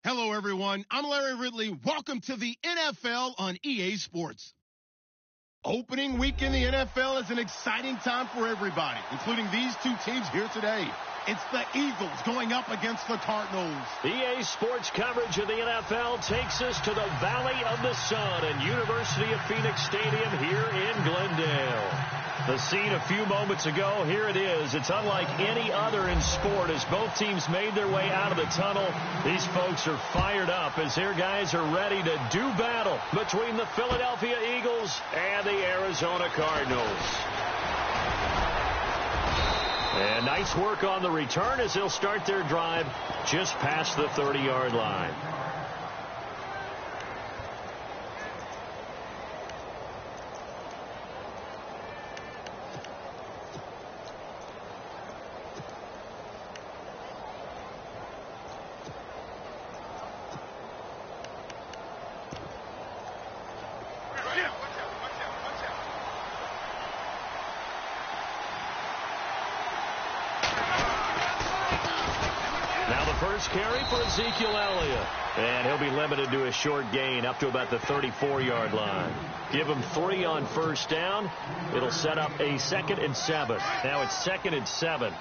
Hello, everyone. I'm Larry Ridley. Welcome to the NFL on EA Sports. Opening week in the NFL is an exciting time for everybody, including these two teams here today. It's the Eagles going up against the Cardinals. EA Sports coverage of the NFL takes us to the Valley of the Sun and University of Phoenix Stadium here in Glendale. The scene a few moments ago, here it is. It's unlike any other in sport as both teams made their way out of the tunnel. These folks are fired up as their guys are ready to do battle between the Philadelphia Eagles and the Arizona Cardinals. And nice work on the return as they'll start their drive just past the 30-yard line. First carry for Ezekiel Elliott. And he'll be limited to a short gain up to about the 34-yard line. Give him 3 on first down. It'll set up a 2nd and 7. Now it's 2nd and 7.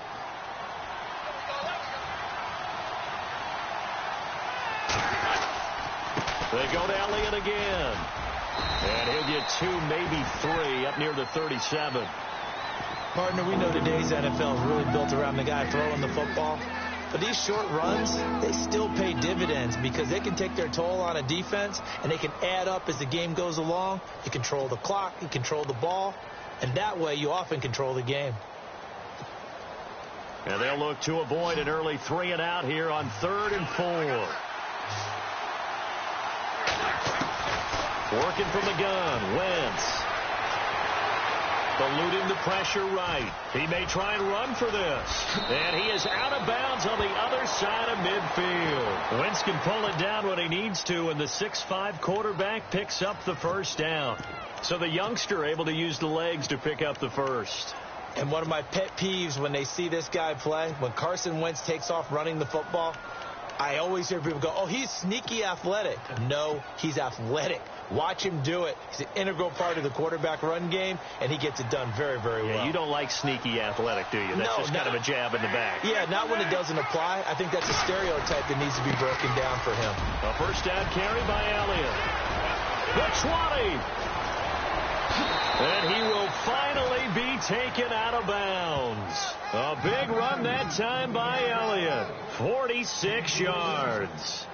They go to Elliott again. And he'll get 2, maybe 3 up near the 37. Partner, we know today's NFL is really built around the guy throwing the football. But these short runs, they still pay dividends because they can take their toll on a defense, and they can add up as the game goes along. You control the clock, you control the ball, and that way you often control the game. And they'll look to avoid an early 3 and out here on 3rd and 4. Working from the gun, Wentz. Eluding the pressure right. He may try and run for this. And he is out of bounds on the other side of midfield. Wentz can pull it down when he needs to, and the 6'5" quarterback picks up the first down. So the youngster able to use the legs to pick up the first. And one of my pet peeves when they see this guy play, when Carson Wentz takes off running the football, I always hear people go, oh, he's sneaky athletic. No, he's athletic. Watch him do it. He's an integral part of the quarterback run game, and he gets it done very, very well. Yeah, you don't like sneaky athletic, do you? That's just kind of a jab in the back. Yeah, not when it doesn't apply. I think that's a stereotype that needs to be broken down for him. A first down carry by Elliott. The 20. And he will finally be taken out of bounds. A big run that time by Elliott. 46 yards.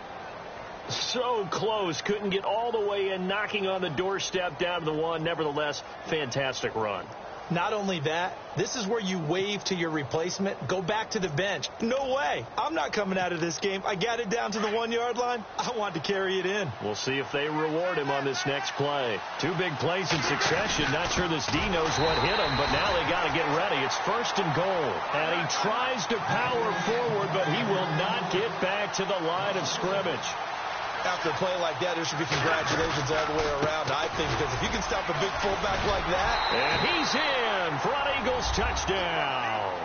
So close. Couldn't get all the way in, knocking on the doorstep down to the 1. Nevertheless, fantastic run. Not only that, this is where you wave to your replacement. Go back to the bench. No way. I'm not coming out of this game. I got it down to the 1-yard line. I want to carry it in. We'll see if they reward him on this next play. 2 big plays in succession. Not sure this D knows what hit him, but now they got to get ready. It's 1st and goal. And he tries to power forward, but he will not get back to the line of scrimmage. After a play like that, there should be congratulations all the way around, I think, because if you can stop a big fullback like that. And he's in for an Eagles touchdown.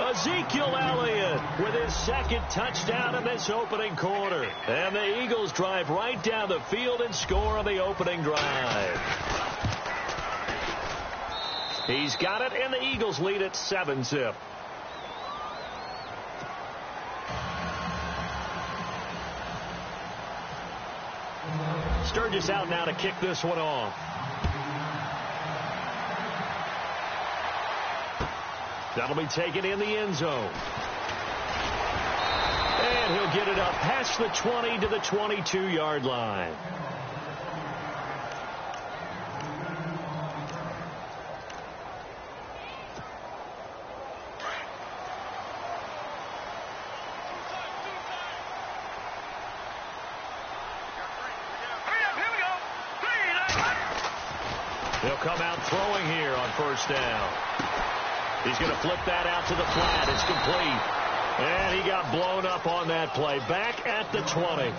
Ezekiel Elliott with his 2nd touchdown in this opening quarter. And the Eagles drive right down the field and score on the opening drive. He's got it, and the Eagles lead at 7-zip. Sturgis out now to kick this one off. That'll be taken in the end zone. And he'll get it up past the 20 to the 22-yard line. He'll come out throwing here on first down. He's going to flip that out to the flat. It's complete. And he got blown up on that play. Back at the 20.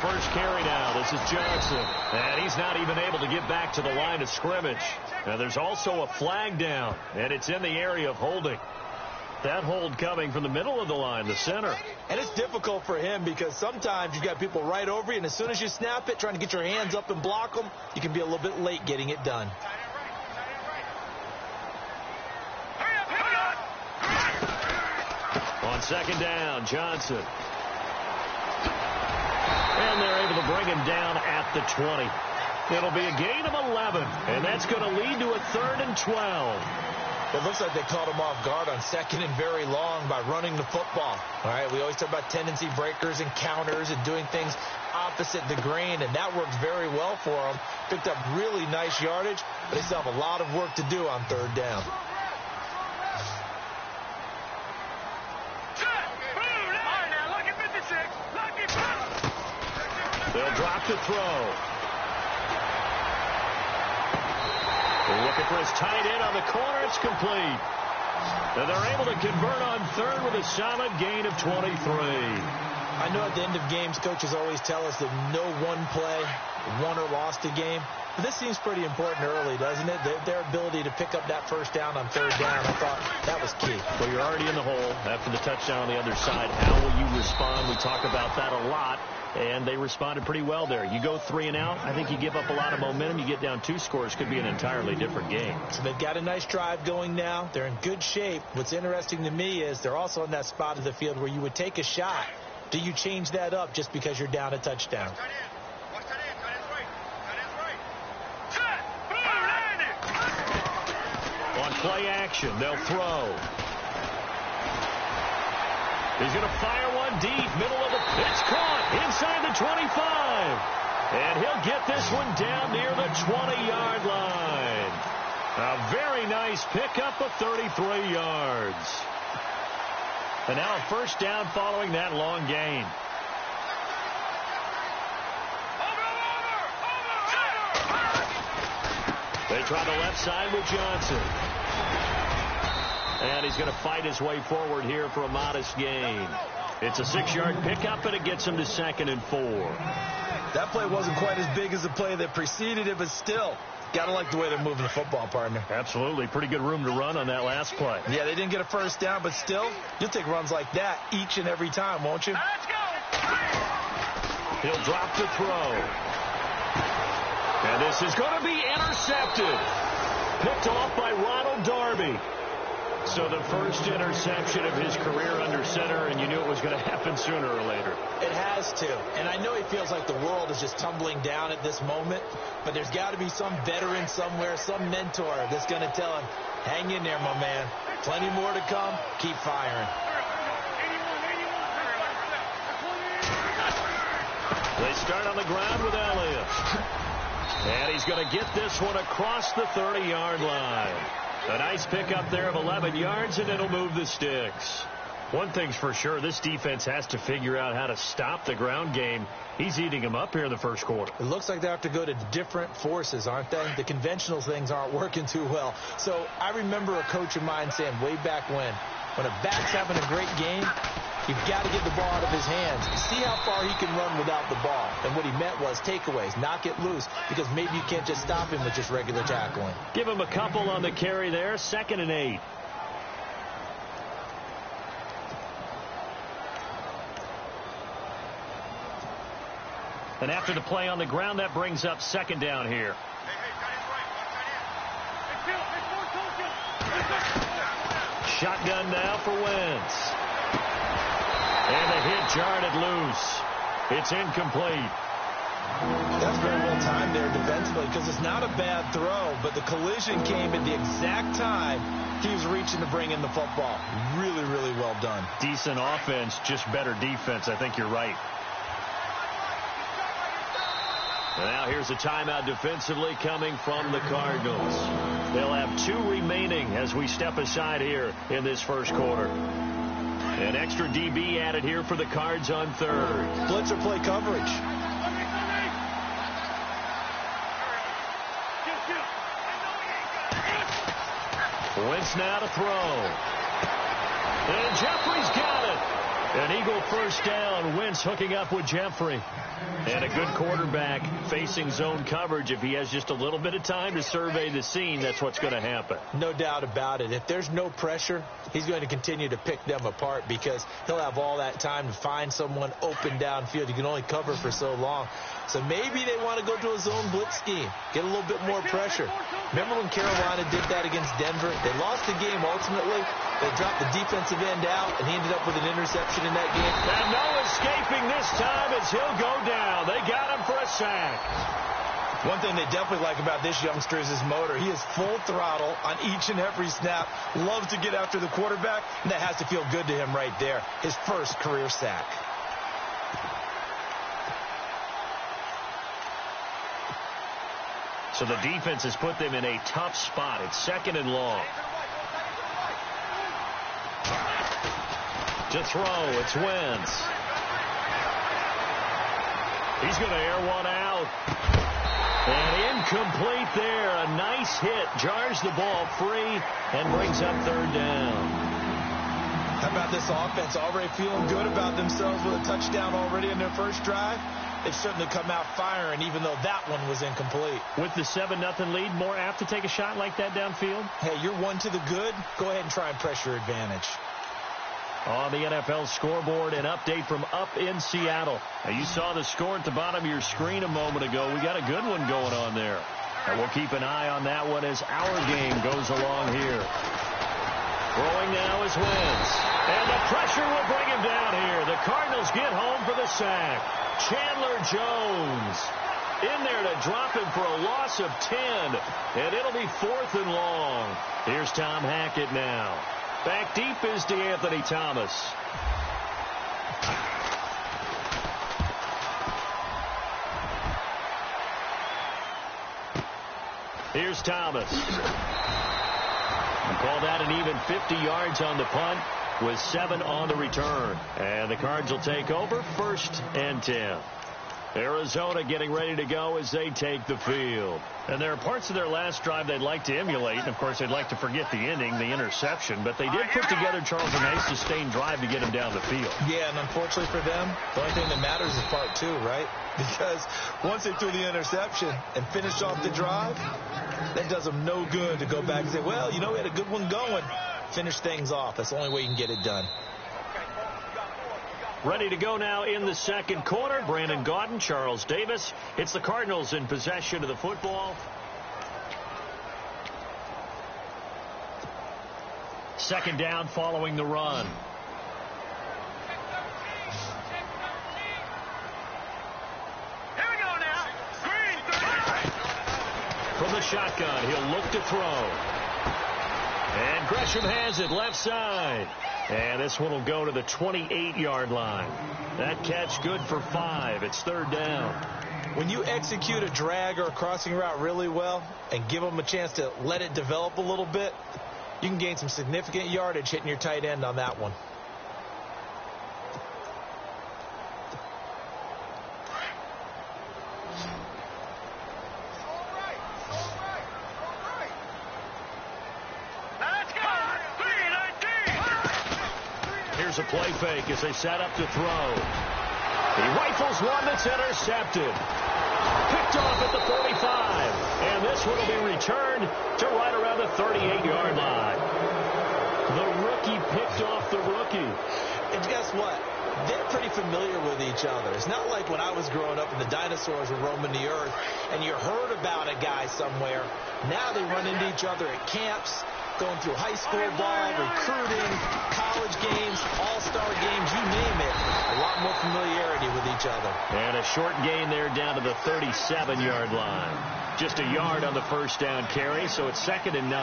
first carry now. This is Johnson. And he's not even able to get back to the line of scrimmage. Now there's also a flag down, and it's in the area of holding. That hold coming from the middle of the line, the center. And it's difficult for him because sometimes you've got people right over you, and as soon as you snap it, trying to get your hands up and block them, you can be a little bit late getting it done. On second down, Johnson. And they're able to bring him down at the 20. It'll be a gain of 11, and that's going to lead to a 3rd and 12. It looks like they caught him off guard on 2nd and very long by running the football. All right, we always talk about tendency breakers and counters and doing things opposite the grain, and that worked very well for them. Picked up really nice yardage, but they still have a lot of work to do on 3rd down. They'll drop to throw. They're looking for his tight end on the corner. It's complete. And they're able to convert on 3rd with a solid gain of 23. I know at the end of games, coaches always tell us that no one play won or lost a game. But this seems pretty important early, doesn't it? Their ability to pick up that 1st down on 3rd down, I thought that was key. Well, you're already in the hole after the touchdown on the other side. How will you respond? We talk about that a lot. And they responded pretty well there. You go 3 and out, I think you give up a lot of momentum. You get down 2 scores, could be an entirely different game. So they've got a nice drive going now. They're in good shape. What's interesting to me is they're also in that spot of the field where you would take a shot. Do you change that up just because you're down a touchdown? On play action, they'll throw. He's going to fire one deep, middle of the pitch, caught inside the 25. And he'll get this one down near the 20-yard line. A very nice pickup of 33 yards. And now a 1st down following that long gain. They try the left side with Johnson. And he's going to fight his way forward here for a modest gain. It's a 6-yard pickup, and it gets him to 2nd and 4. That play wasn't quite as big as the play that preceded it, but still, got to like the way they're moving the football, partner. Absolutely. Pretty good room to run on that last play. Yeah, they didn't get a 1st down, but still, you'll take runs like that each and every time, won't you? Let's go. He'll drop to throw. And this is going to be intercepted. Picked off by Ronald Darby. So the first interception of his career under center, and you knew it was going to happen sooner or later. It has to. And I know he feels like the world is just tumbling down at this moment, but there's got to be some veteran somewhere, some mentor that's going to tell him, hang in there, my man. Plenty more to come. Keep firing. They start on the ground with Elliott. And he's going to get this one across the 30-yard line. A nice pickup there of 11 yards, and it'll move the sticks. One thing's for sure, this defense has to figure out how to stop the ground game. He's eating them up here in the first quarter. It looks like they have to go to different forces, aren't they? The conventional things aren't working too well. So I remember a coach of mine saying way back when a back's having a great game, you've got to get the ball out of his hands. See how far he can run without the ball. And what he meant was takeaways, knock it loose, because maybe you can't just stop him with just regular tackling. Give him a couple on the carry there, 2nd and 8. And after the play on the ground, that brings up 2nd down here. Shotgun now for Wentz. And the hit jarred it loose. It's incomplete. That's very well timed there defensively because it's not a bad throw, but the collision came at the exact time he was reaching to bring in the football. Really, really well done. Decent offense, just better defense. I think you're right. And now here's a timeout defensively coming from the Cardinals. They'll have 2 remaining as we step aside here in this first quarter. An extra DB added here for the Cards on 3rd. Blitzer play coverage. Wentz now to throw. And Jeffrey's got it. An Eagle first down. Wentz hooking up with Jeffrey. And a good quarterback facing zone coverage. If he has just a little bit of time to survey the scene, that's what's going to happen. No doubt about it. If there's no pressure, he's going to continue to pick them apart because he'll have all that time to find someone open downfield. You can only cover for so long. So maybe they want to go to a zone blitz scheme, get a little bit more pressure. Remember when Carolina did that against Denver? They lost the game ultimately. They dropped the defensive end out, and he ended up with an interception in that game. And no escaping this time as he'll go down. They got him for a sack. One thing they definitely like about this youngster is his motor. He is full throttle on each and every snap, loves to get after the quarterback, and that has to feel good to him right there. His first career sack. So the defense has put them in a tough spot. It's 2nd and long. To throw, it's Wentz. He's going to air one out. And incomplete there. A nice hit. Jars the ball free and brings up 3rd down. How about this offense? Already feeling good about themselves with a touchdown already in their first drive. They've certainly come out firing, even though that one was incomplete. With the 7-0 lead, more apt to take a shot like that downfield? Hey, you're one to the good. Go ahead and try and pressure advantage. On the NFL scoreboard, an update from up in Seattle. Now, you saw the score at the bottom of your screen a moment ago. We got a good one going on there. And we'll keep an eye on that one as our game goes along here. Throwing now is Wentz. And the pressure will bring him down here. The Cardinals get home for the sack. Chandler Jones in there to drop him for a loss of 10. And it'll be 4th and long. Here's Tom Hackett now. Back deep is DeAnthony Thomas. Here's Thomas. Call that an even 50 yards on the punt with 7 on the return. And the Cards will take over 1st and 10. Arizona getting ready to go as they take the field. And there are parts of their last drive they'd like to emulate. And, of course, they'd like to forget the ending, the interception. But they did put together, Charles, a nice sustained drive to get him down the field. Yeah, and unfortunately for them, the only thing that matters is part 2, right? Because once they threw the interception and finished off the drive, that does them no good to go back and say, well, you know, we had a good one going. Finish things off. That's the only way you can get it done. Ready to go now in the 2nd quarter. Brandon Gaudin, Charles Davis. It's the Cardinals in possession of the football. 2nd down following the run. Here we go now. Green. From the shotgun, he'll look to throw. And Gresham has it left side. And this one will go to the 28-yard line. That catch good for 5. It's 3rd down. When you execute a drag or a crossing route really well and give them a chance to let it develop a little bit, you can gain some significant yardage hitting your tight end on that one. Here's a play fake as they set up to throw. He rifles one that's intercepted. Picked off at the 45. And this one will be returned to right around the 38-yard line. The rookie picked off the rookie. And guess what? They're pretty familiar with each other. It's not like when I was growing up and the dinosaurs were roaming the earth and you heard about a guy somewhere. Now they run into each other at camps, going through high school ball, recruiting, college games, all-star games, you name it. A lot more familiarity with each other. And a short gain there down to the 37-yard line. Just a yard on the first down carry, so it's 2nd and 9.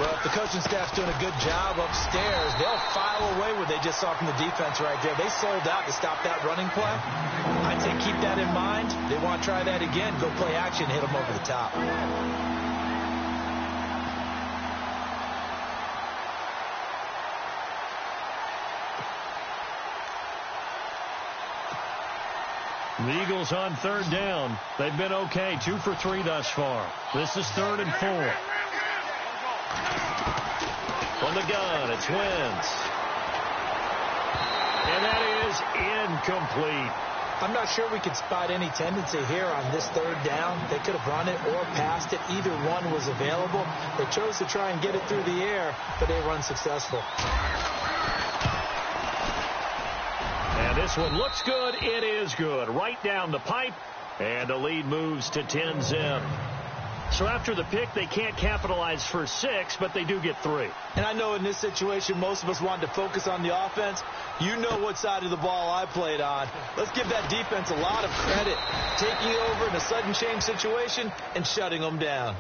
Well, if the coaching staff's doing a good job upstairs, they'll file away what they just saw from the defense right there. They sold out to stop that running play. I'd say keep that in mind. They want to try that again. Go play action, hit them over the top. The Eagles on 3rd down. They've been okay. 2 for 3 thus far. This is 3rd and 4. From the gun, it's Wentz. And that is incomplete. I'm not sure we could spot any tendency here on this third down. They could have run it or passed it. Either one was available. They chose to try and get it through the air, but they were unsuccessful. And this one looks good. It is good. Right down the pipe. And the lead moves to 10-zip. So after the pick, they can't capitalize for 6, but they do get 3. And I know in this situation, most of us wanted to focus on the offense. You know what side of the ball I played on. Let's give that defense a lot of credit. Taking over in a sudden change situation and shutting them down.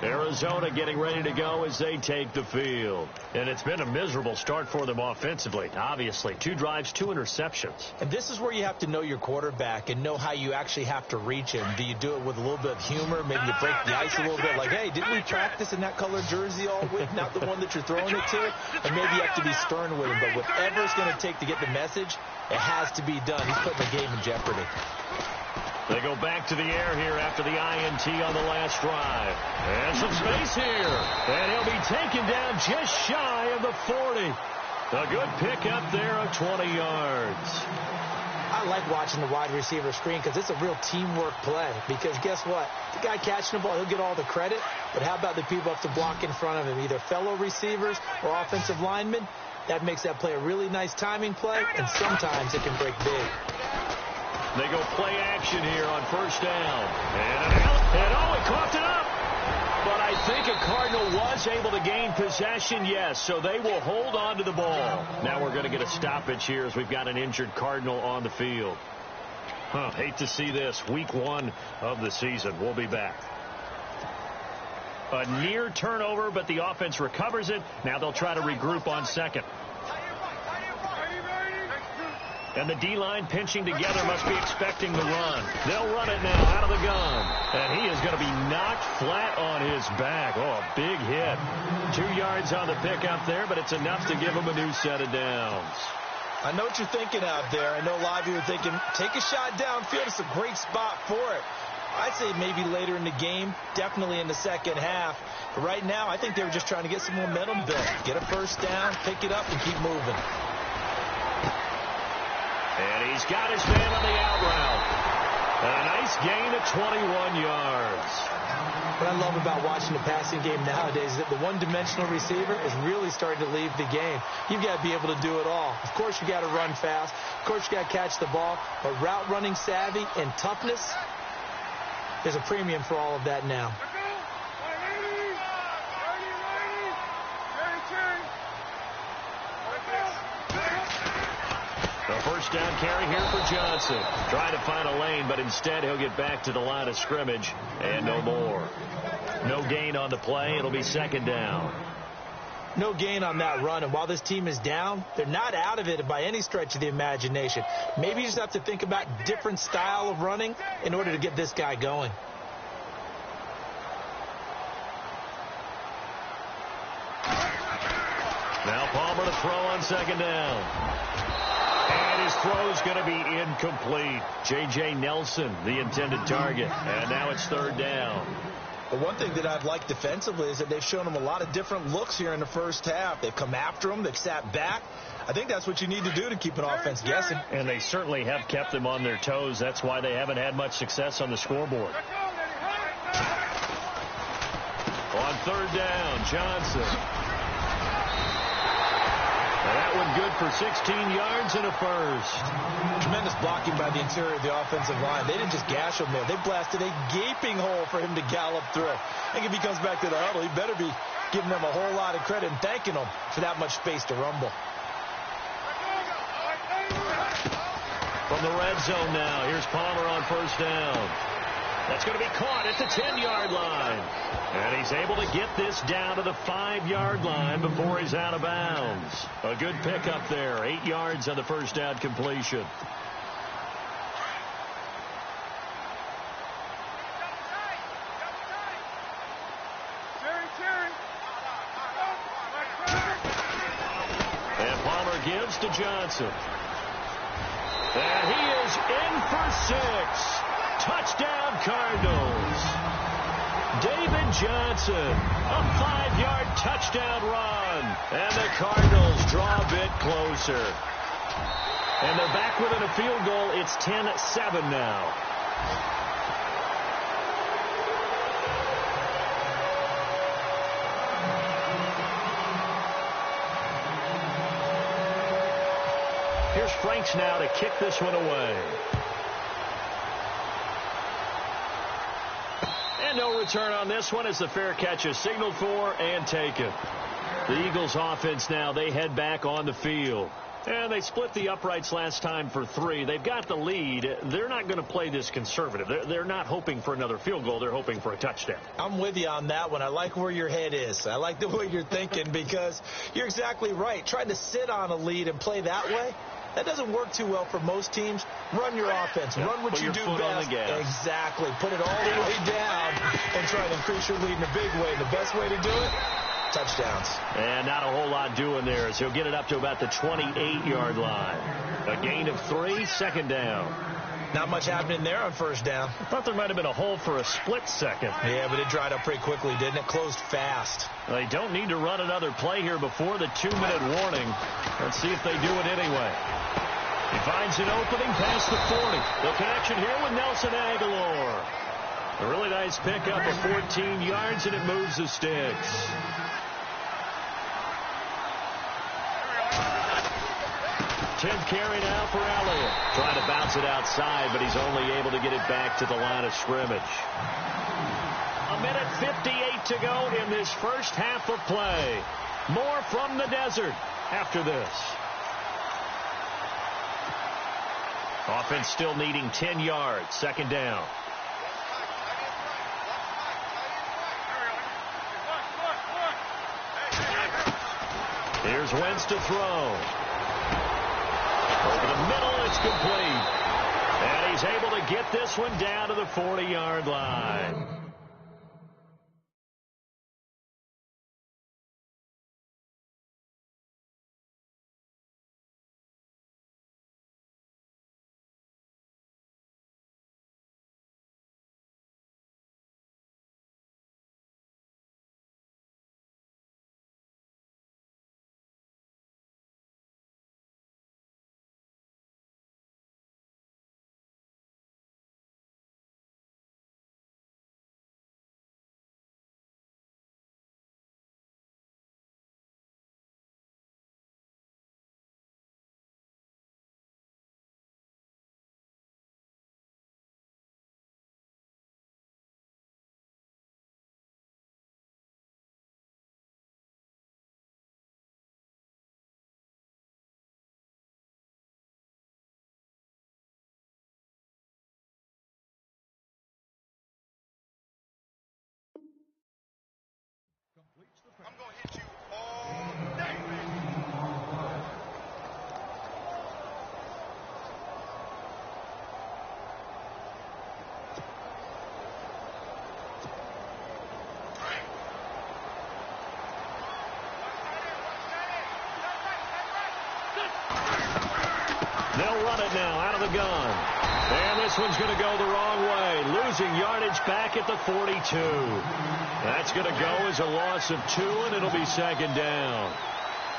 Arizona getting ready to go as they take the field. And it's been a miserable start for them offensively. Obviously, 2 drives, 2 interceptions. And this is where you have to know your quarterback and know how you actually have to reach him. Do you do it with a little bit of humor? Maybe you break the ice a little bit. Like, hey, didn't we practice in that colored jersey all week? Not the one that you're throwing it to? And maybe you have to be stern with him. But whatever it's going to take to get the message, it has to be done. He's putting the game in jeopardy. They go back to the air here after the INT on the last drive. And some space here. And he'll be taken down just shy of the 40. A good pickup there of 20 yards. I like watching the wide receiver screen because it's a real teamwork play. Because guess what? The guy catching the ball, he'll get all the credit. But how about the people up to block in front of him? Either fellow receivers or offensive linemen. That makes that play a really nice timing play. And sometimes it can break big. They go play action here on first down. And he coughed it up. But I think a Cardinal was able to gain possession, yes. So they will hold on to the ball. Now we're going to get a stoppage here as we've got an injured Cardinal on the field. Hate to see this. Week 1 of the season. We'll be back. A near turnover, but the offense recovers it. Now they'll try to regroup on second. And the D-line pinching together must be expecting the run. They'll run it now out of the gun. And he is going to be knocked flat on his back. Oh, a big hit. 2 yards on the pickup there, but it's enough to give him a new set of downs. I know what you're thinking out there. I know a lot of you are thinking, take a shot downfield. It's a great spot for it. I'd say maybe later in the game, definitely in the second half. But right now, I think they were just trying to get some momentum built. Get a first down, pick it up, and keep moving. And he's got his man on the out route. A nice gain of 21 yards. What I love about watching the passing game nowadays is that the one-dimensional receiver is really starting to leave the game. You've got to be able to do it all. Of course, you got to run fast. Of course, you got to catch the ball. But route running savvy and toughness, there's a premium for all of that now. A first down carry here for Johnson. Trying to find a lane, but instead he'll get back to the line of scrimmage and no more. No gain on the play. It'll be second down. No gain on that run, and while this team is down, they're not out of it by any stretch of the imagination. Maybe you just have to think about different style of running in order to get this guy going. Now Palmer to throw on second down. And his throw is going to be incomplete. J.J. Nelson, the intended target. And now it's third down. But one thing that I've liked defensively is that they've shown him a lot of different looks here in the first half. They've come after him. They've sat back. I think that's what you need to do to keep an offense guessing. And they certainly have kept them on their toes. That's why they haven't had much success on the scoreboard. On third down, Johnson. That one good for 16 yards and a first. Tremendous blocking by the interior of the offensive line. They didn't just gash him there. They blasted a gaping hole for him to gallop through. I think if he comes back to the huddle, he better be giving them a whole lot of credit and thanking them for that much space to rumble. From the red zone now, here's Palmer on first down. That's going to be caught at the 10-yard line. And he's able to get this down to the 5-yard line before he's out of bounds. A good pickup there. 8 yards on the first down completion. And Palmer gives to Johnson. And he is in for 6. Touchdown, Cardinals. David Johnson, a 5-yard touchdown run. And the Cardinals draw a bit closer. And they're back within a field goal. It's 10-7 now. Here's Franks now to kick this one away. And no return on this one as the fair catch is signaled for and taken. The Eagles offense now, they head back on the field. And they split the uprights last time for 3. They've got the lead. They're not going to play this conservative. They're not hoping for another field goal. They're hoping for a touchdown. I'm with you on that one. I like where your head is. I like the way you're thinking because you're exactly right. Trying to sit on a lead and play that way, that doesn't work too well for most teams. Run your offense. Run what you do best. Exactly. Put it all the way down and try to increase your lead in a big way. The best way to do it, touchdowns. And not a whole lot doing there as he'll get it up to about the 28-yard line. A gain of 3, second down. Not much happening there on first down. I thought there might have been a hole for a split second. Yeah, but it dried up pretty quickly, didn't it? Closed fast. They don't need to run another play here before the 2-minute warning. Let's see if they do it anyway. He finds an opening past the 40. The connection here with Nelson Aguilar. A really nice pickup of 14 yards, and it moves the sticks. Tenth carry now for Elliott. Trying to bounce it outside, but he's only able to get it back to the line of scrimmage. 1:58 to go in this first half of play. More from the desert after this. Offense still needing 10 yards. Second down. Here's Wentz to throw. Over the middle, it's complete. And he's able to get this one down to the 40-yard line. I'm going to hit you all day, baby. They'll run it now out of the gun. And this one's going to go the wrong way. Losing yardage back at the 42. That's going to go as a loss of 2, and it'll be second down.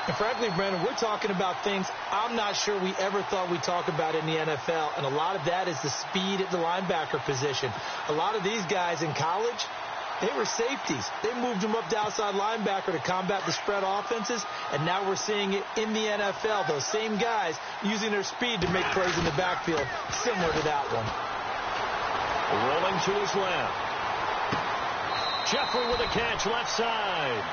And frankly, Brandon, we're talking about things I'm not sure we ever thought we'd talk about in the NFL. And a lot of that is the speed at the linebacker position. A lot of these guys in college, they were safeties. They moved them up to outside linebacker to combat the spread offenses, and now we're seeing it in the NFL. Those same guys using their speed to make plays in the backfield, similar to that one. Rolling to his left. Jeffrey with a catch left side.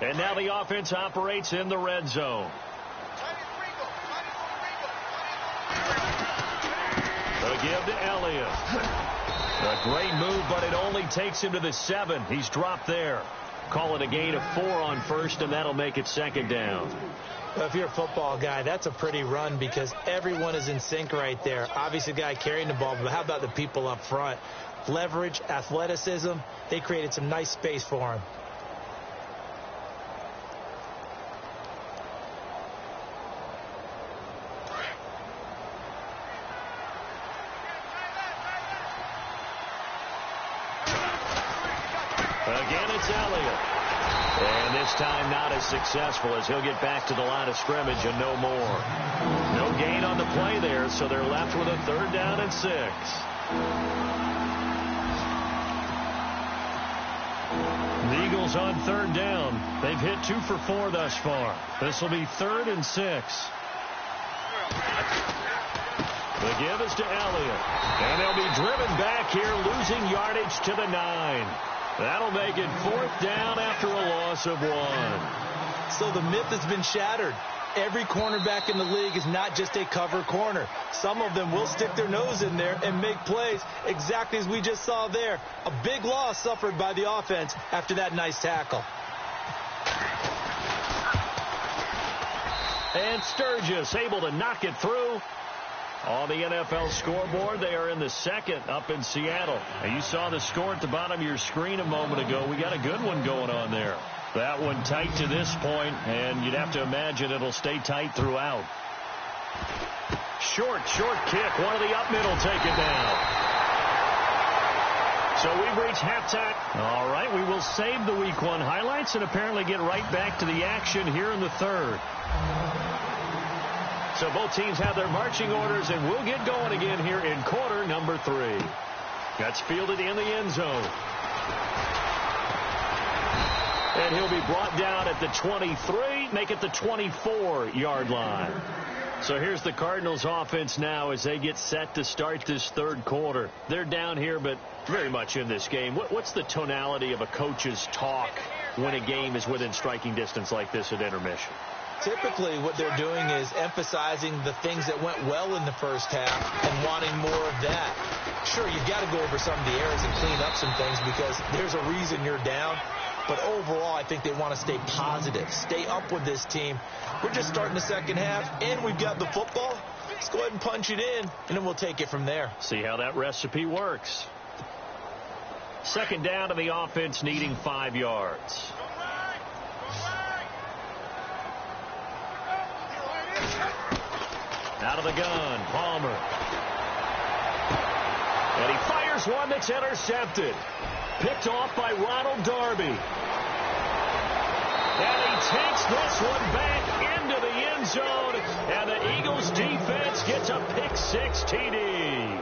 And now the offense operates in the red zone. A give to Elliott. A great move, but it only takes him to the 7. He's dropped there. Call it a gain of 4 on first, and that'll make it second down. Well, if you're a football guy, that's a pretty run because everyone is in sync right there. Obviously, the guy carrying the ball, but how about the people up front? Leverage, athleticism, they created some nice space for him. Again, it's Elliott. And this time not as successful as he'll get back to the line of scrimmage and no more. No gain on the play there, so they're left with a 3rd down and 6. The Eagles on 3rd down. They've hit 2 for 4 thus far. This will be 3rd and 6. The give is to Elliott. And they'll be driven back here, losing yardage to the 9. That'll make it 4th down after a loss of 1. So the myth has been shattered. Every cornerback in the league is not just a cover corner. Some of them will stick their nose in there and make plays exactly as we just saw there. A big loss suffered by the offense after that nice tackle. And Sturgis able to knock it through. On the NFL scoreboard, they are in the 2nd up in Seattle. And you saw the score at the bottom of your screen a moment ago. We got a good one going on there. That one tight to this point, and you'd have to imagine it'll stay tight throughout. Short kick. One of the up middle take it down. So we've reached halftime. All right, we will save the Week 1 highlights and apparently get right back to the action here in the 3rd. So both teams have their marching orders, and we'll get going again here in quarter number 3. That's fielded in the end zone. And he'll be brought down at the 23, make it the 24-yard line. So here's the Cardinals offense now as they get set to start this 3rd quarter. They're down here, but very much in this game. What's the tonality of a coach's talk when a game is within striking distance like this at intermission? Typically, what they're doing is emphasizing the things that went well in the first half and wanting more of that. Sure, you've got to go over some of the errors and clean up some things because there's a reason you're down. But overall, I think they want to stay positive, stay up with this team. We're just starting the 2nd half, and we've got the football. Let's go ahead and punch it in, and then we'll take it from there. See how that recipe works. 2nd down to the offense, needing 5 yards. Out of the gun, Palmer. And he fires one that's intercepted. Picked off by Ronald Darby. And he takes this one back into the end zone. And the Eagles defense gets a pick-6 TD.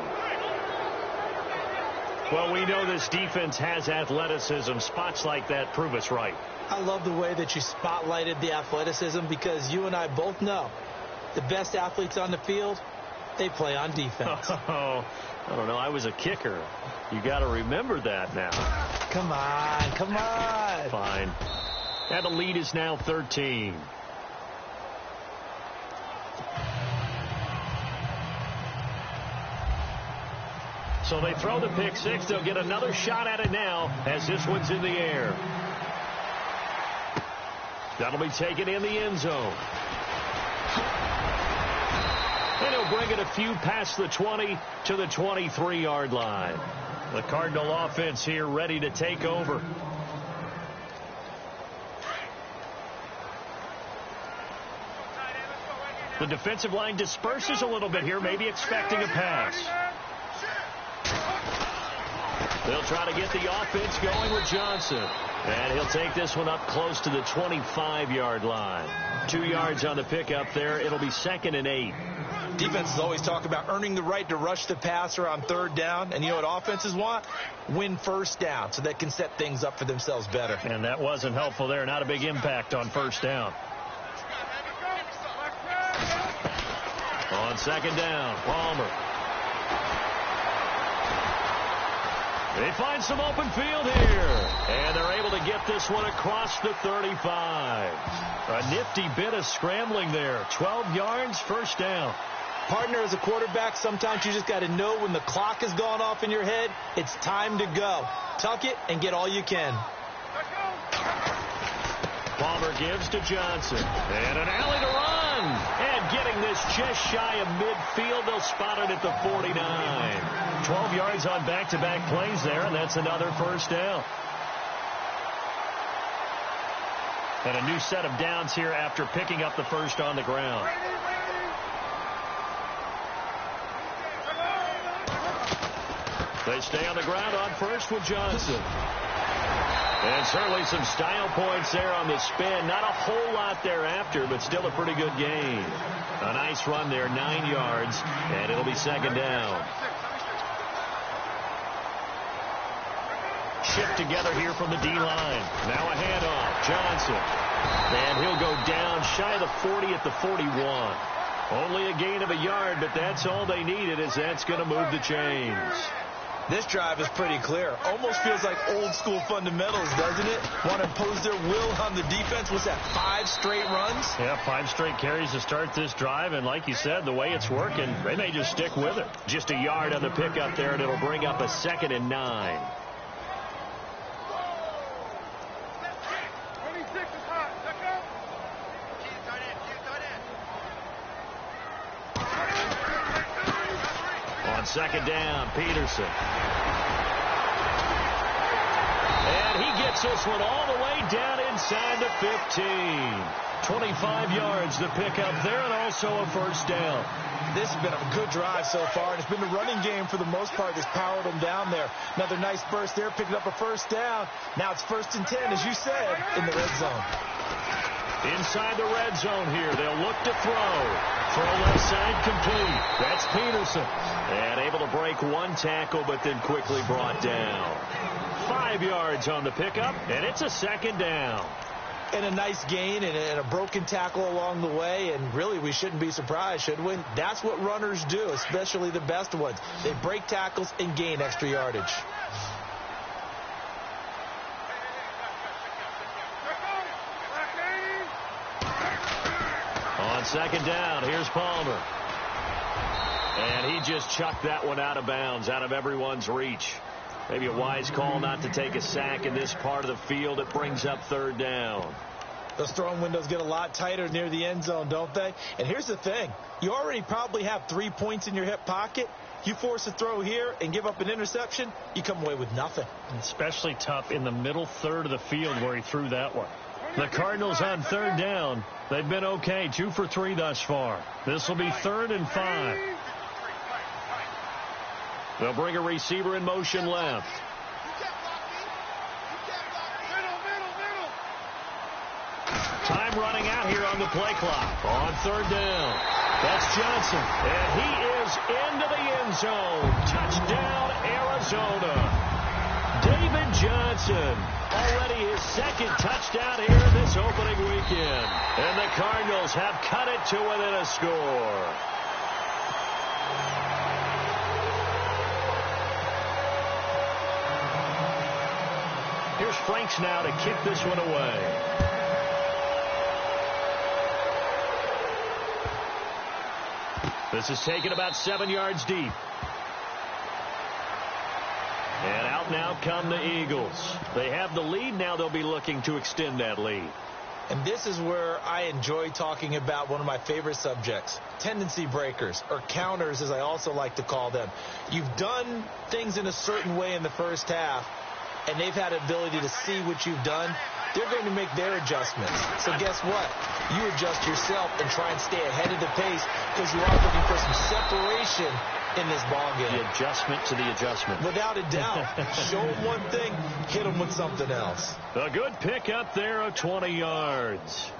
Well, we know this defense has athleticism. Spots like that prove us right. I love the way that you spotlighted the athleticism because you and I both know the best athletes on the field, they play on defense. Oh, I don't know. I was a kicker. You got to remember that now. Come on. Fine. And the lead is now 13. So they throw the pick-6. They'll get another shot at it now as this one's in the air. That'll be taken in the end zone. And he'll bring it a few past the 20 to the 23-yard line. The Cardinal offense here ready to take over. The defensive line disperses a little bit here, maybe expecting a pass. They'll try to get the offense going with Johnson. And he'll take this one up close to the 25-yard line. 2 yards on the pickup there. It'll be 2nd and 8. Defenses always talk about earning the right to rush the passer on 3rd down. And you know what offenses want? Win 1st down so they can set things up for themselves better. And that wasn't helpful there. Not a big impact on 1st down. On 2nd down, Palmer. They find some open field here. And they're able to get this one across the 35. A nifty bit of scrambling there. 12 yards, 1st down. Partner, as a quarterback, sometimes you just got to know when the clock has gone off in your head, it's time to go. Tuck it and get all you can. Palmer gives to Johnson. And an alley to run. And getting this just shy of midfield. They'll spot it at the 49. 12 yards on back-to-back plays there, and that's another 1st down. And a new set of downs here after picking up the 1st on the ground. They stay on the ground on 1st with Johnson. And certainly some style points there on the spin. Not a whole lot thereafter, but still a pretty good gain. A nice run there, 9 yards, and it'll be second down. Shift together here from the D-line. Now a handoff. Johnson. And he'll go down shy of the 40 at the 41. Only a gain of a yard, but that's all they needed, as that's going to move the chains. This drive is pretty clear. Almost feels like old school fundamentals, doesn't it? Want to impose their will on the defense. What's that, 5 straight runs? Yeah, 5 straight carries to start this drive. And like you said, the way it's working, they may just stick with it. Just a yard on the pickup there, and it'll bring up a 2nd and 9. On second down, Peterson. And he gets this one all the way down inside the 15. 25 yards to pick up there, and also a first down. This has been a good drive so far, and it's been the running game for the most part that's powered them down there. Another nice burst there, picking up a first down. Now it's 1st and 10, as you said, in the red zone. Inside the red zone here, they'll look to throw. Throw left side complete. That's Peterson. And able to break 1 tackle, but then quickly brought down. 5 yards on the pickup, and it's a 2nd down. And a nice gain and a broken tackle along the way, and really we shouldn't be surprised, should we? That's what runners do, especially the best ones. They break tackles and gain extra yardage. On second down, here's Palmer. And he just chucked that one out of bounds, out of everyone's reach. Maybe a wise call not to take a sack in this part of the field. It brings up 3rd down. Those throwing windows get a lot tighter near the end zone, don't they? And here's the thing. You already probably have 3 points in your hip pocket. You force a throw here and give up an interception, you come away with nothing. Especially tough in the middle third of the field where he threw that one. The Cardinals on 3rd down. They've been okay, 2 for 3 thus far. This will be 3rd and 5. They'll bring a receiver in motion left. Time running out here on the play clock. On 3rd down. That's Johnson. And he is into the end zone. Touchdown, Arizona. David Johnson. Already his 2nd touchdown here this opening weekend. And the Cardinals have cut it to within a score. Here's Franks now to kick this one away. This is taken about 7 yards deep. And out now come the Eagles. They have the lead. Now they'll be looking to extend that lead. And this is where I enjoy talking about one of my favorite subjects, tendency breakers, or counters, as I also like to call them. You've done things in a certain way in the first half, and they've had the ability to see what you've done. They're going to make their adjustments. So guess what? You adjust yourself and try and stay ahead of the pace, because you are looking for some separation in this ball game. The adjustment to the adjustment. Without a doubt. Show them one thing, hit them with something else. A good pick up there of 20 yards.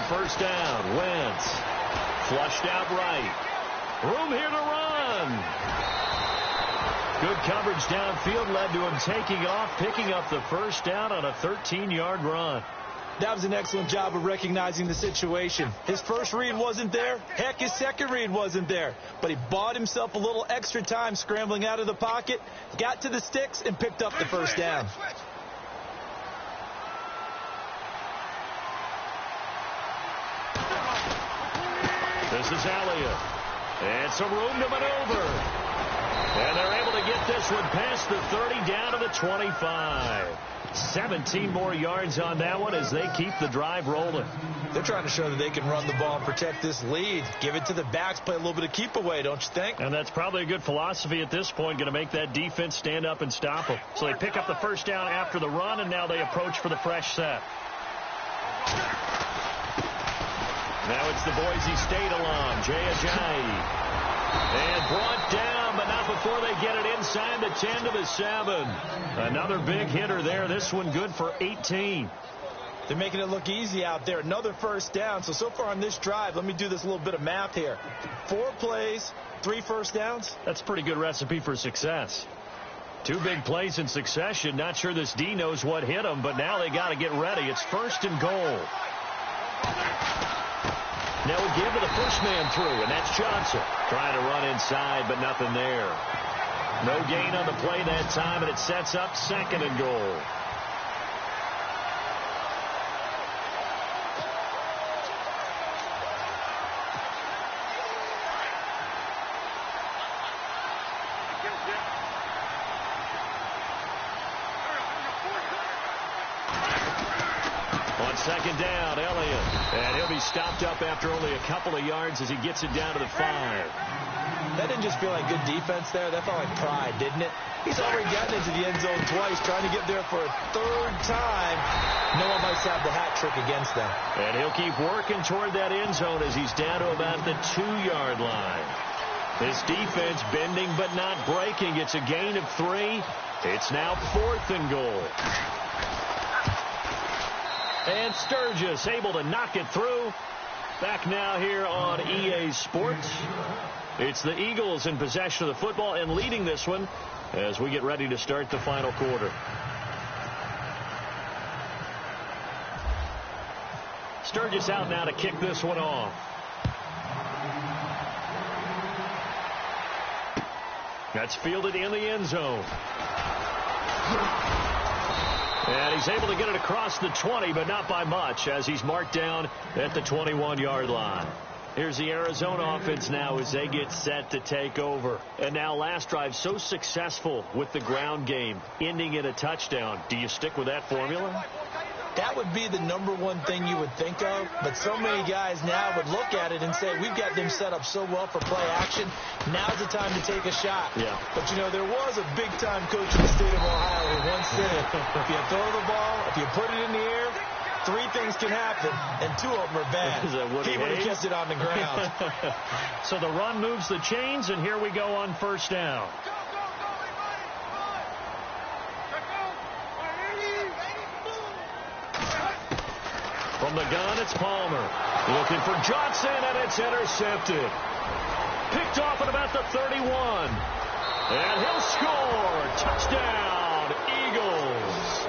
First down, Wentz. Flushed out right. Room here to run. Good coverage downfield led to him taking off, picking up the first down on a 13-yard run. That was an excellent job of recognizing the situation. His first read wasn't there. Heck, his second read wasn't there. But he bought himself a little extra time scrambling out of the pocket, got to the sticks, and picked up the first down. This is Elliott. And some room to maneuver. And they're able to get this one past the 30 down to the 25. 17 more yards on that one as they keep the drive rolling. They're trying to show that they can run the ball and protect this lead. Give it to the backs, play a little bit of keep away, don't you think? And that's probably a good philosophy at this point, going to make that defense stand up and stop them. So they pick up the first down after the run, and now they approach for the fresh set. Now it's the Boise State alum, Jay Ajayi. And brought down, but not before they get it inside the 10 to the 7. Another big hitter there. This one good for 18. They're making it look easy out there. Another first down. So far on this drive, let me do this little bit of math here. 4 plays, 3 first downs. That's a pretty good recipe for success. 2 big plays in succession. Not sure this D knows what hit them, but now they got to get ready. It's 1st and goal. Now we give to the first man through, and that's Johnson. Trying to run inside, but nothing there. No gain on the play that time, and it sets up 2nd and goal. On 2nd down, Elliott. And he'll be stopped up after only a couple of yards as he gets it down to the 5. That didn't just feel like good defense there. That felt like pride, didn't it? He's already gotten into the end zone twice, trying to get there for a 3rd time. No one might have the hat trick against them. And he'll keep working toward that end zone as he's down to about the 2-yard line. This defense bending but not breaking. It's a gain of 3. It's now 4th and goal. And Sturgis able to knock it through. Back now here on EA Sports. It's the Eagles in possession of the football and leading this one as we get ready to start the final quarter. Sturgis out now to kick this one off. That's fielded in the end zone. And he's able to get it across the 20, but not by much, as he's marked down at the 21-yard line. Here's the Arizona offense now as they get set to take over. And now last drive so successful with the ground game, ending in a touchdown. Do you stick with that formula? That would be the #1 thing you would think of, but so many guys now would look at it and say, we've got them set up so well for play action. Now's the time to take a shot. Yeah. But, you know, there was a big-time coach in the state of Ohio who once said, if you throw the ball, if you put it in the air, 3 things can happen, and 2 of them are bad. He would have kept it on the ground. So the run moves the chains, and here we go on 1st down. From the gun, it's Palmer. Looking for Johnson, and it's intercepted. Picked off at about the 31. And he'll score. Touchdown, Eagles.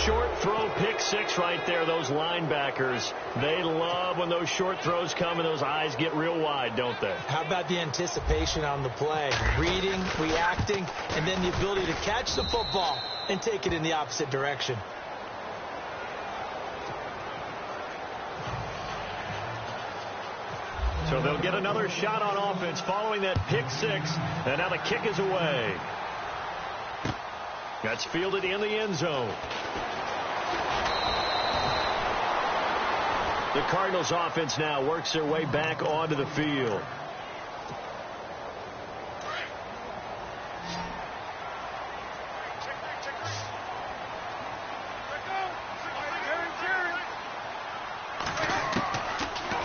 Short throw, pick 6 right there. Those linebackers, they love when those short throws come and those eyes get real wide, don't they? How about the anticipation on the play? Reading, reacting, and then the ability to catch the football and take it in the opposite direction. So they'll get another shot on offense following that pick 6, and now the kick is away. That's fielded in the end zone. The Cardinals offense now works their way back onto the field.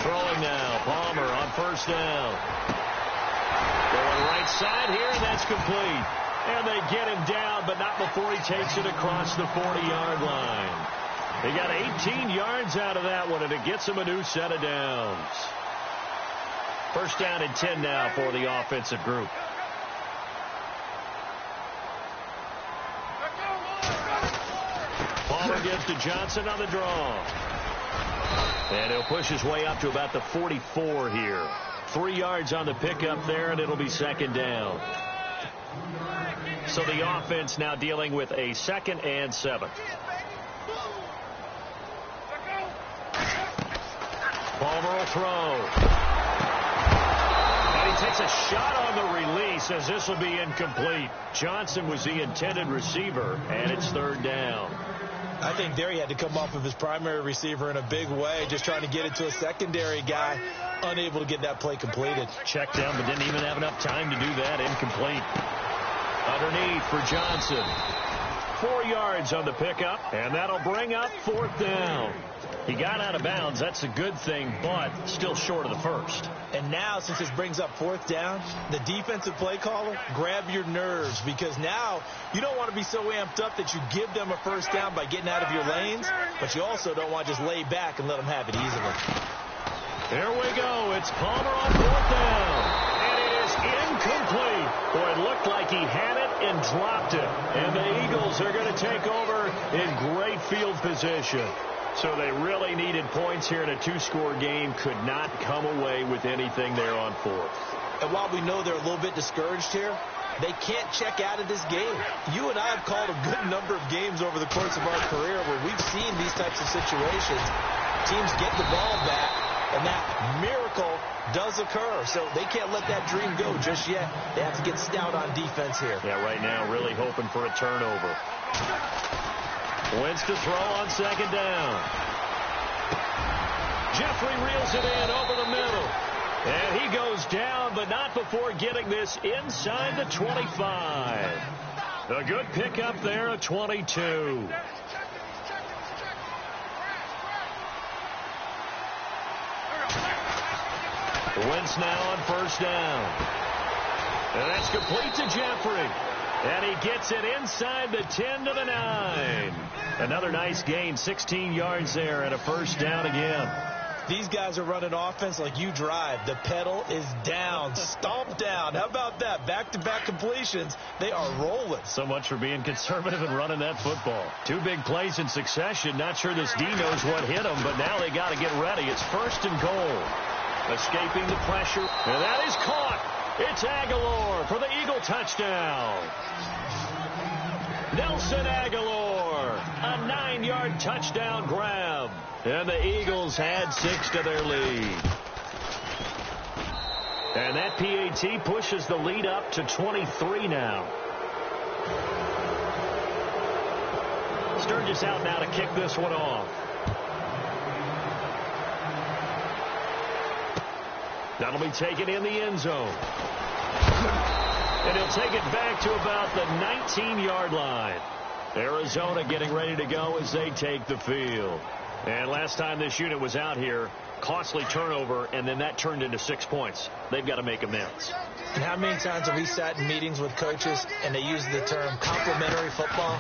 Throwing now, Palmer on 1st down. Going right side here, and that's complete. And they get him down, but not before he takes it across the 40-yard line. They got 18 yards out of that one, and it gets him a new set of downs. 1st down and 10 now for the offensive group. Palmer gives to Johnson on the draw. And he'll push his way up to about the 44 here. 3 yards on the pickup there, and it'll be 2nd down. So the offense now dealing with a 2nd and 7. Palmer will throw. And he takes a shot on the release as this will be incomplete. Johnson was the intended receiver, and it's third down. I think there he had to come off of his primary receiver in a big way, just trying to get it to a secondary guy, unable to get that play completed. Checked down, but didn't even have enough time to do that. Incomplete. Underneath for Johnson. 4 yards on the pickup, and that'll bring up fourth down. He got out of bounds. That's a good thing, but still short of the first. And now, since this brings up fourth down, the defensive play caller, grab your nerves, because now you don't want to be so amped up that you give them a first down by getting out of your lanes, but you also don't want to just lay back and let them have it easily. There we go. It's Palmer on fourth down. And it is incomplete. Boy, it looked like he had it and dropped it. And the Eagles are going to take over in great field position. So they really needed points here in a 2-score game. Could not come away with anything there on fourth. And while we know they're a little bit discouraged here, they can't check out of this game. You and I have called a good number of games over the course of our career where we've seen these types of situations. Teams get the ball back, and that miracle does occur. So they can't let that dream go just yet. They have to get stout on defense here. Yeah, right now really hoping for a turnover. Wentz to throw on second down. Jeffrey reels it in over the middle. And he goes down, but not before getting this inside the 25. A good pickup there at 22. Wentz now on first down. And that's complete to Jeffrey. And he gets it inside the 10 to the 9. Another nice gain, 16 yards there and a first down again. These guys are running offense like you drive. The pedal is down, stomped down. How about that? Back-to-back completions. They are rolling. So much for being conservative and running that football. 2 big plays in succession. Not sure this D knows what hit them, but now they got to get ready. It's first and goal. Escaping the pressure. And that is caught. It's Aguilar for the Eagle touchdown. Nelson Aguilar, a 9-yard touchdown grab. And the Eagles had 6 to their lead. And that PAT pushes the lead up to 23 now. Sturgis out now to kick this one off. That'll be taken in the end zone. And he'll take it back to about the 19-yard line. Arizona getting ready to go as they take the field. And last time this unit was out here, costly turnover, and then that turned into 6 points. They've got to make amends. And how many times have we sat in meetings with coaches and they use the term complementary football?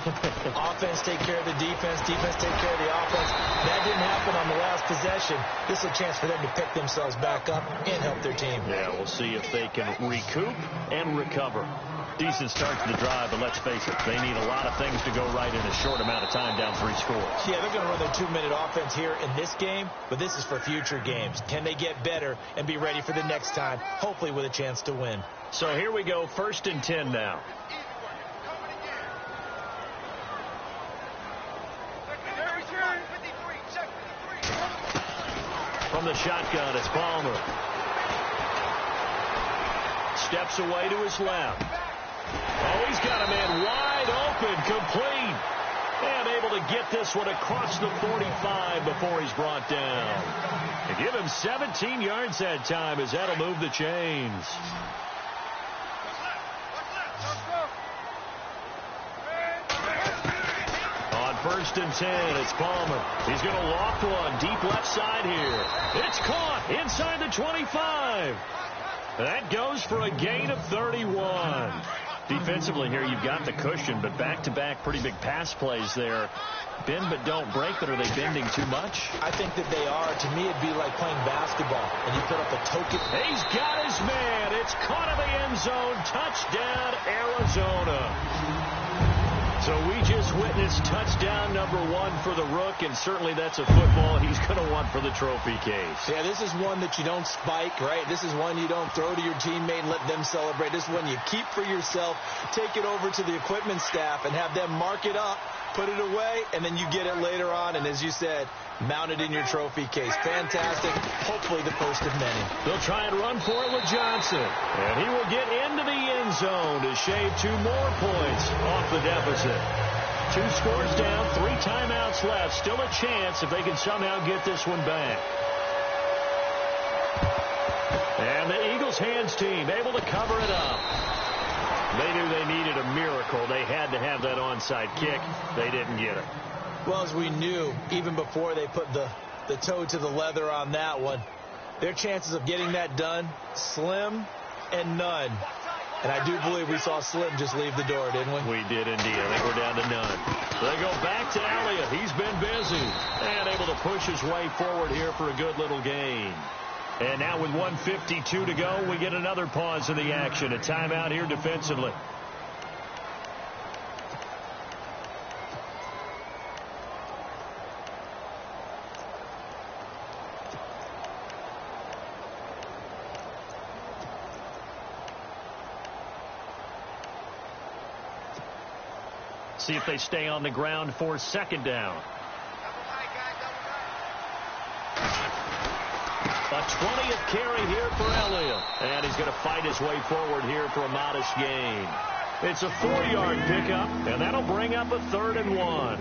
Offense take care of the defense, defense take care of the offense. That didn't happen on the last possession. This is a chance for them to pick themselves back up and help their team. Yeah, we'll see if they can recoup and recover. Decent start to the drive, but let's face it, they need a lot of things to go right in a short amount of time, down 3 scores. Yeah, they're going to run their 2-minute offense here in this game, but this is for future games. Can they get better and be ready for the next time, hopefully with a chance to win? So here we go, 1st and 10 now. From the shotgun, it's Palmer. Steps away to his left. Oh, he's got a man wide open, complete. And able to get this one across the 45 before he's brought down. To give him 17 yards that time as that'll move the chains. On 1st and 10, it's Palmer. He's going to loft one deep left side here. It's caught inside the 25. That goes for a gain of 31. Defensively here, you've got the cushion, but back-to-back pretty big pass plays there. Bend but don't break, but are they bending too much? I think that they are. To me, it'd be like playing basketball, and you put up a token. He's got his man. It's caught in the end zone. Touchdown, Arizona. So we just witnessed touchdown number 1 for the Rook, and certainly that's a football he's going to want for the trophy case. Yeah, this is one that you don't spike, right? This is one you don't throw to your teammate and let them celebrate. This is one you keep for yourself, take it over to the equipment staff, and have them mark it up, put it away, and then you get it later on, and as you said, mount it in your trophy case. Fantastic. Hopefully the first of many. They'll try and run for it with Johnson. And he will get into the end zone to shave 2 more points off the deficit. 2 scores down, 3 timeouts left. Still a chance if they can somehow get this one back. And the Eagles hands team able to cover it up. They knew they needed a miracle. They had to have that onside kick. They didn't get it. Well, as we knew, even before they put the toe to the leather on that one, their chances of getting that done, slim and none. And I do believe we saw Slim just leave the door, didn't we? We did indeed. I think we're down to none. They go back to Elliott. He's been busy and able to push his way forward here for a good little gain. And now with 1:52 to go, we get another pause in the action. A timeout here defensively. See if they stay on the ground for second down. A 20th carry here for Elliott. And he's going to fight his way forward here for a modest gain. It's a 4-yard pickup, and that'll bring up a 3rd and 1.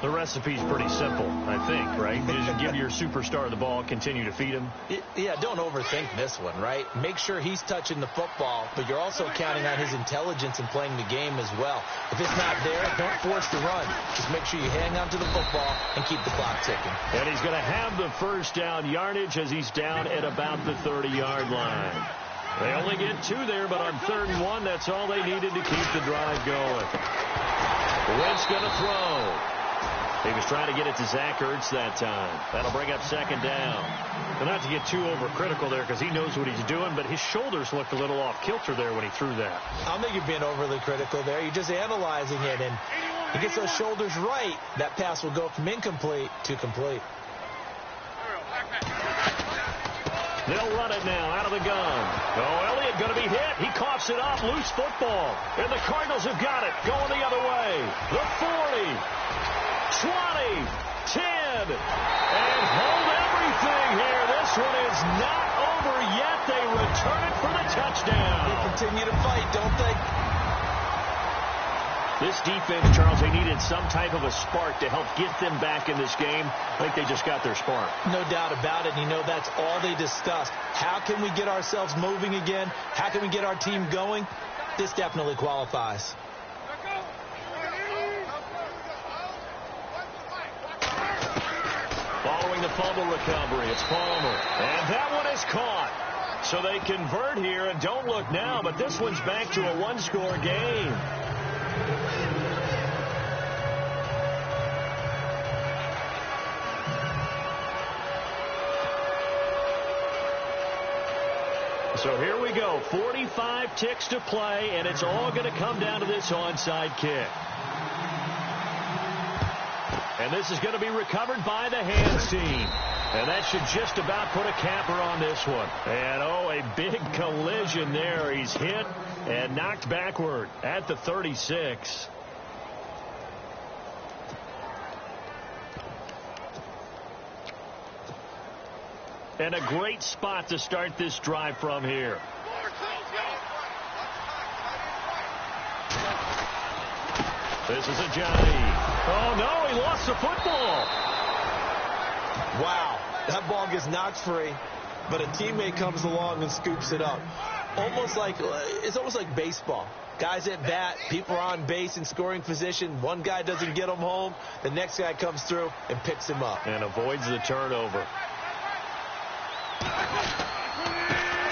The recipe's pretty simple, I think, right? Just give your superstar the ball, continue to feed him. Yeah, don't overthink this one, right? Make sure he's touching the football, but you're also counting on his intelligence in playing the game as well. If it's not there, don't force the run. Just make sure you hang on to the football and keep the clock ticking. And he's going to have the first down yardage as he's down at about the 30-yard line. They only get 2 there, but on 3rd and 1, that's all they needed to keep the drive going. Wentz going to throw. He was trying to get it to Zach Ertz that time. That'll bring up second down. And not to get too overcritical there because he knows what he's doing, but his shoulders looked a little off kilter there when he threw that. I don't think you're being overly critical there. You're just analyzing it, and he gets those shoulders right. That pass will go from incomplete to complete. They'll run it now out of the gun. Oh, Elliott going to be hit. He coughs it up. Loose football. And the Cardinals have got it. Going the other way. The 40. 20, 10, and hold everything here. This one is not over yet. They return it for the touchdown. They continue to fight, don't they? This defense, Charles, they needed some type of a spark to help get them back in this game. I think they just got their spark. No doubt about it. You know, that's all they discussed. How can we get ourselves moving again? How can we get our team going? This definitely qualifies. Following the fumble recovery, it's Palmer. And that one is caught. So they convert here, and don't look now, but this one's back to a 1-score game. So here we go. 45 ticks to play, and it's all going to come down to this onside kick. And this is going to be recovered by the hands team. And that should just about put a capper on this one. And, oh, a big collision there. He's hit and knocked backward at the 36. And a great spot to start this drive from here. This is Ajayi. Oh, no, he lost the football. Wow, that ball gets knocked free, but a teammate comes along and scoops it up. It's almost like baseball. Guys at bat, people are on base in scoring position. One guy doesn't get him home. The next guy comes through and picks him up. And avoids the turnover.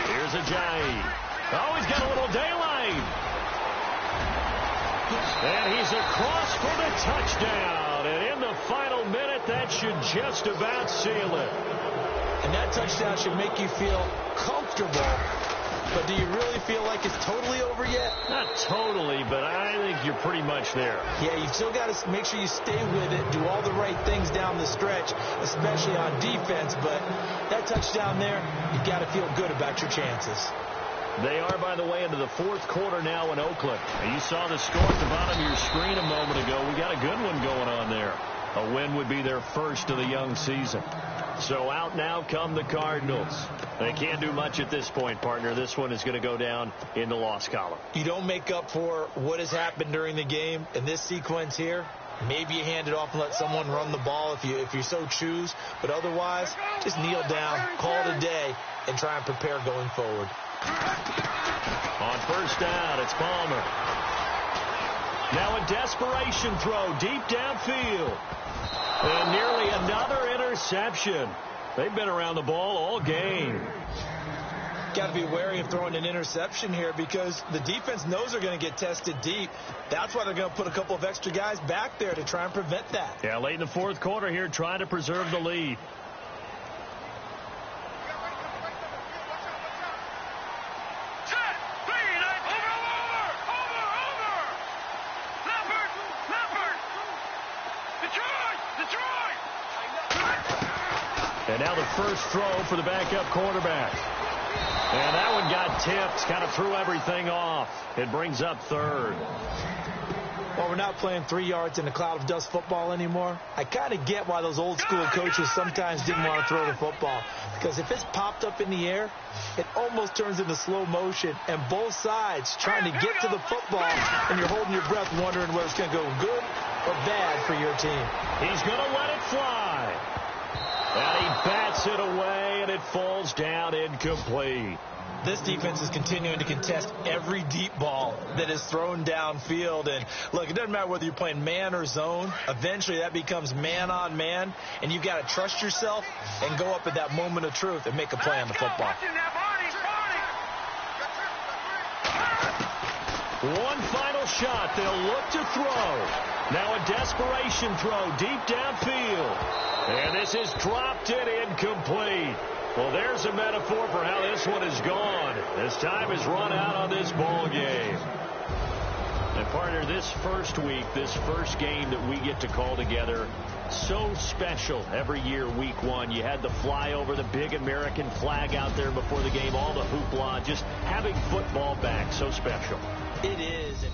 Here's Ajayi. Oh, he's got a little daylight. And he's across for the touchdown. And in the final minute, that should just about seal it. And that touchdown should make you feel comfortable. But do you really feel like it's totally over yet? Not totally, but I think you're pretty much there. Yeah, you've still got to make sure you stay with it, do all the right things down the stretch, especially on defense. But that touchdown there, you've got to feel good about your chances. They are, by the way, into the fourth quarter now in Oakland. And you saw the score at the bottom of your screen a moment ago. We got a good one going on there. A win would be their first of the young season. So out now come the Cardinals. They can't do much at this point, partner. This one is going to go down in the loss column. You don't make up for what has happened during the game in this sequence here. Maybe you hand it off and let someone run the ball if you so choose. But otherwise, just kneel down, call it a day, and try and prepare going forward. On first down, it's Palmer. Now a desperation throw deep downfield. And nearly another interception. They've been around the ball all game. Got to be wary of throwing an interception here because the defense knows they're going to get tested deep. That's why they're going to put a couple of extra guys back there to try and prevent that. Yeah, late in the fourth quarter here, trying to preserve the lead. And now the first throw for the backup quarterback. And that one got tipped, kind of threw everything off. It brings up third. Well, we're not playing 3 yards in a cloud of dust football anymore. I kind of get why those old school coaches sometimes didn't want to throw the football. Because if it's popped up in the air, it almost turns into slow motion. And both sides trying to get to the football, and you're holding your breath wondering whether it's going to go good or bad for your team. He's going to let it fly. And he bats it away, and it falls down incomplete. This defense is continuing to contest every deep ball that is thrown downfield. And, look, it doesn't matter whether you're playing man or zone. Eventually, that becomes man on man, and you've got to trust yourself and go up at that moment of truth and make a play on the football. One final shot. They'll look to throw. Now a desperation throw deep downfield. And this is dropped in incomplete. Well, there's a metaphor for how this one is gone. As time has run out on this ball game. And partner, this first week, this first game that we get to call together, so special every year, week one. You had the flyover, the big American flag out there before the game, all the hoopla, just having football back, so special. It is.